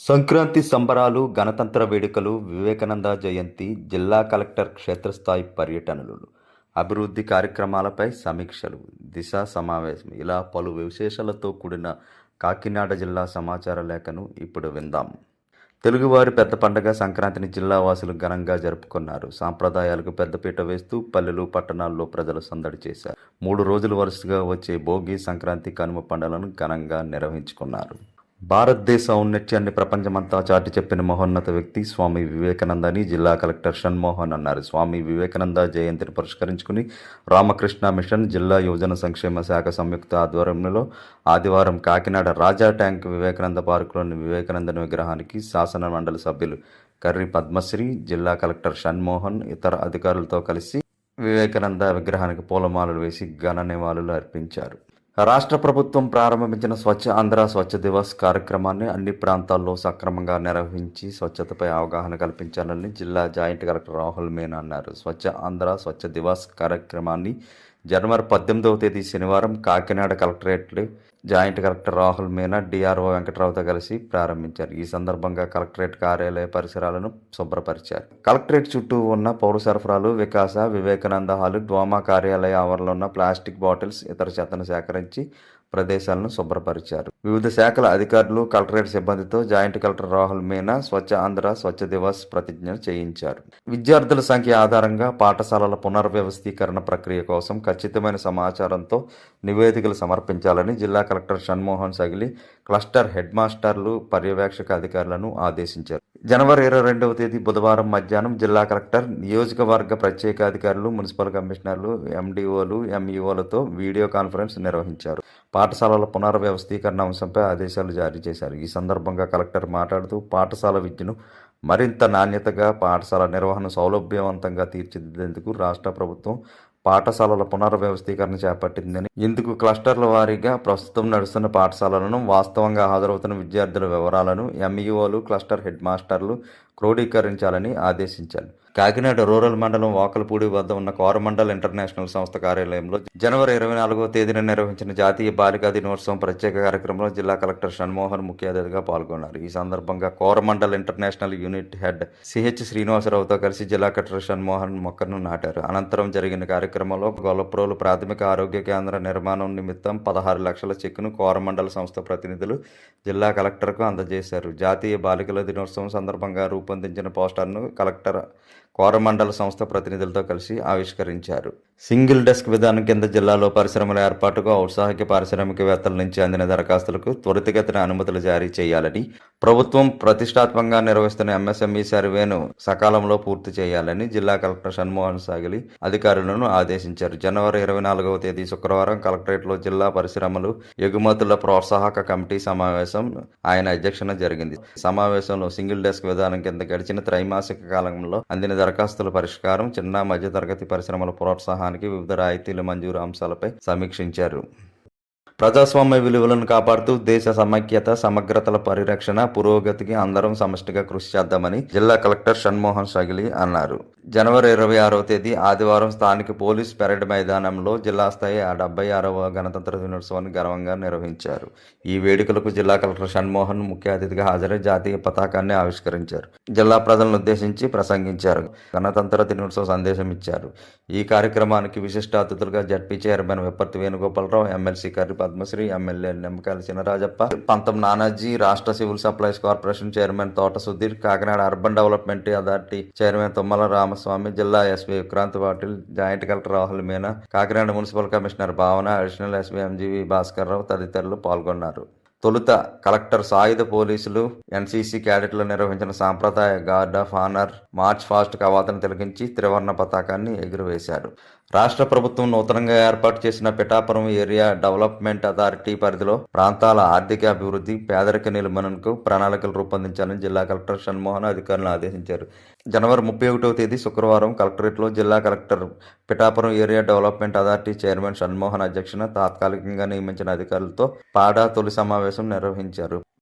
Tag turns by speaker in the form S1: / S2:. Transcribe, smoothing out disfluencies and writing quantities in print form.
S1: సంక్రాంతి సంబరాలు, గణతంత్ర వేడుకలు, వివేకానంద జయంతి, జిల్లా కలెక్టర్ క్షేత్రస్థాయి పర్యటనలు, అభివృద్ధి కార్యక్రమాలపై సమీక్షలు, దిశ సమావేశం ఇలా పలు విశేషాలతో కూడిన కాకినాడ జిల్లా సమాచార లేఖను ఇప్పుడు విందాం. తెలుగువారి పెద్ద పండగ సంక్రాంతిని జిల్లా వాసులు ఘనంగా జరుపుకున్నారు. సాంప్రదాయాలకు పెద్దపీట వేస్తూ పల్లెలు, పట్టణాల్లో ప్రజలు సందడి చేశారు. 3 రోజులు వరుసగా వచ్చే భోగి, సంక్రాంతి, కనుమ పండుగలను ఘనంగా నిర్వహించుకున్నారు. భారతదేశ ఔన్నత్యాన్ని ప్రపంచమంతా చాటి చెప్పిన మహోన్నత వ్యక్తి స్వామి వివేకానంద అని జిల్లా కలెక్టర్ షణ్మోహన్ అన్నారు. స్వామి వివేకానంద జయంతిని పురస్కరించుకుని రామకృష్ణ మిషన్ జిల్లా యువజన సంక్షేమ శాఖ సంయుక్త ఆధ్వర్యంలో ఆదివారం కాకినాడ రాజా ట్యాంక్ వివేకానంద పార్కులోని వివేకానంద విగ్రహానికి శాసన మండలి సభ్యులు కర్రి పద్మశ్రీ, జిల్లా కలెక్టర్ షణ్మోహన్ ఇతర అధికారులతో కలిసి వివేకానంద విగ్రహానికి పూలమాలలు వేసి ఘన నివాళులు అర్పించారు. రాష్ట్ర ప్రభుత్వం ప్రారంభించిన స్వచ్ఛ ఆంధ్ర స్వచ్ఛ దివస్ కార్యక్రమాన్ని అన్ని ప్రాంతాల్లో సక్రమంగా నిర్వహించి స్వచ్ఛతపై అవగాహన కల్పించాలని జిల్లా జాయింట్ కలెక్టర్ రాహుల్ మీనా అన్నారు. స్వచ్ఛ ఆంధ్ర స్వచ్ఛ దివస్ కార్యక్రమాన్ని జనవరి 18వ తేదీ శనివారం Kakinada collectorate joint collector Rahul Meena, DRO వెంకట్రావుతో కలిసి ప్రారంభించారు. ఈ సందర్భంగా కలెక్టరేట్ కార్యాలయ పరిసరాలను శుభ్రపరిచారు. కలెక్టరేట్ చుట్టూ ఉన్న పౌర సరఫరాలు, వికాస, వివేకానంద హాలు, డ్వామా కార్యాలయ ఆవరణలో ఉన్న ప్లాస్టిక్ బాటిల్స్, ఇతర చెత్తను సేకరించి ప్రదేశాలను శుభ్రపరిచారు. వివిధ శాఖల అధికారులు, కలెక్టరేట్ సిబ్బందితో జాయింట్ కలెక్టర్ రాహుల్ మీనా స్వచ్ఛ ఆంధ్ర స్వచ్ఛ దివస్ ప్రతిజ్ఞ చేయించారు. విద్యార్థుల సంఖ్య ఆధారంగా పాఠశాలల పునర్వ్యవస్థీకరణ ప్రక్రియ కోసం ఖచ్చితమైన సమాచారంతో నివేదికలు సమర్పించాలని జిల్లా collector Shanmohan Sagili cluster head మాస్టర్లు, పర్యవేక్షక అధికారులను ఆదేశించారు. జనవరి 22వ తేదీ బుధవారం మధ్యాహ్నం జిల్లా కలెక్టర్, నియోజకవర్గ ప్రత్యేక అధికారులు, మున్సిపల్ కమిషనర్లు, ఎండీఓలు, ఎంఈఓలతో వీడియో కాన్ఫరెన్స్ నిర్వహించారు. పాఠశాలల పునర్వ్యవస్థీకరణ అంశంపై ఆదేశాలు జారీ చేశారు. ఈ సందర్భంగా కలెక్టర్ మాట్లాడుతూ పాఠశాల విద్యను మరింత నాణ్యతగా, పాఠశాల నిర్వహణ సౌలభ్యవంతంగా తీర్చిదిద్దేందుకు రాష్ట్ర ప్రభుత్వం పాఠశాలల పునర్వ్యవస్థీకరణ చేపట్టిందని, ఇందుకు క్లస్టర్ల వారీగా ప్రస్తుతం నడుస్తున్న పాఠశాలలను, వాస్తవంగా హాజరవుతున్న విద్యార్థుల వివరాలను ఎంఈఓలు, క్లస్టర్ హెడ్ మాస్టర్లు క్రోడీకరించాలని ఆదేశించారు. కాకినాడ రూరల్ మండలం వాకలపూడి వద్ద ఉన్న కోరమండల్ ఇంటర్నేషనల్ సంస్థ కార్యాలయంలో జనవరి 24వ తేదీన నిర్వహించిన జాతీయ బాలికా దినోత్సవం ప్రత్యేక కార్యక్రమంలో జిల్లా కలెక్టర్ షణ్మోహన్ ముఖ్య అతిథిగా పాల్గొన్నారు. ఈ సందర్భంగా Coromandel international unit head CH శ్రీనివాసరావుతో కలిసి జిల్లా కలెక్టర్ షణ్మోహన్ మొక్కను నాటారు. అనంతరం జరిగిన కార్యక్రమంలో గొల్లప్రోలు ప్రాథమిక ఆరోగ్య కేంద్ర నిర్మాణం నిమిత్తం 16 లక్షల చెక్కును కోరమండల్ సంస్థ ప్రతినిధులు జిల్లా కలెక్టర్కు అందజేశారు. జాతీయ బాలికల దినోత్సవం సందర్భంగా రూపొందించిన పోస్టర్ను కలెక్టర్ కోరమండల సంస్థ ప్రతినిధులతో కలిసి ఆవిష్కరించారు. సింగిల్ డెస్క్ విధానం కింద జిల్లాలో పరిశ్రమల ఏర్పాటుకు ఔత్సాహిక పారిశ్రామికవేత్తల నుంచి అందిన దరఖాస్తులకు త్వరితగతిన అనుమతులు జారీ చేయాలని, ప్రభుత్వం ప్రతిష్టాత్మకంగా నిర్వహిస్తున్న ఎంఎస్ఎంఈ సర్వేను సకాలంలో పూర్తి చేయాలని జిల్లా కలెక్టర్ షణ్మోహన్ సాగిలి అధికారులను ఆదేశించారు. జనవరి 24వ తేదీ శుక్రవారం కలెక్టరేట్లో జిల్లా పరిశ్రమలు, ఎగుమతుల ప్రోత్సాహక కమిటీ సమావేశం ఆయన అధ్యక్షతన జరిగింది. సమావేశంలో సింగిల్ డెస్క్ విధానం కింద గడిచిన త్రైమాసిక కాలంలో అందిన దరఖాస్తుల పరిష్కారం, చిన్న మధ్యతరగతి పరిశ్రమల ప్రోత్సాహానికి వివిధ రాయితీల మంజూరు అంశాలపై సమీక్షించారు. ప్రజాస్వామ్య విలువలను కాపాడుతూ దేశ సమైక్యత, సమగ్రతల పరిరక్షణ, పురోగతికి అందరం సమష్టిగా కృషి చేద్దామని జిల్లా కలెక్టర్ షణ్మోహన్ సగిలి అన్నారు. జనవరి 26వ తేదీ ఆదివారం స్థానిక పోలీస్ పెరేడ్ మైదానంలో జిల్లా స్థాయి 76వ గణతంత్ర దినోత్సవాన్ని ఘనంగా నిర్వహించారు. ఈ వేడుకలకు జిల్లా కలెక్టర్ షణ్మోహన్ ముఖ్య అతిథిగా హాజరై జాతీయ పతాకాన్ని ఆవిష్కరించారు. జిల్లా ప్రజలను ఉద్దేశించి ప్రసంగించారు. గణతంత్ర దినోత్సవ సందేశం ఇచ్చారు. ఈ కార్యక్రమానికి విశిష్ట అతిథులుగా ZP chairman Vipparthi Venugopalarao, MLC Karri Padmasri, MLA Nimmakayala Chinarajappa, పంతం నానాజీ, రాష్ట్ర civil supplies corporation chairman Thota Sudheer, Kakinada urban development authority chairman Tummala Ramaswamy, జిల్లా SP Vikrant Patil, joint collector Rahul Meena, Kakinada municipal commissioner Bhavana, additional SP MGV Bhaskar Rao తదితరులు పాల్గొన్నారు. తొలుత కలెక్టర్ సాయుధ పోలీసులు, ఎన్సీసీ క్యాడెట్లు నిర్వహించిన సాంప్రదాయ guard of honour march past కవాతును తిలకించి త్రివర్ణ పతాకాన్ని ఎగురవేశారు. రాష్ట్ర ప్రభుత్వం నూతనంగా ఏర్పాటు చేసిన పిఠాపురం ఏరియా డెవలప్మెంట్ అథారిటీ పరిధిలో ప్రాంతాల ఆర్థిక అభివృద్ధి, పేదరిక నిర్మూలనకు ప్రణాళికలు రూపొందించాలని జిల్లా కలెక్టర్ షణ్మోహన్ అధికారులను ఆదేశించారు. జనవరి 31వ తేదీ శుక్రవారం కలెక్టరేట్లో జిల్లా collector, Pithapuram area development authority chairman Shanmohan అధ్యక్షతన తాత్కాలికంగా నియమించిన అధికారులతో పాడా తొలి సమావేశం నిర్వహించారు.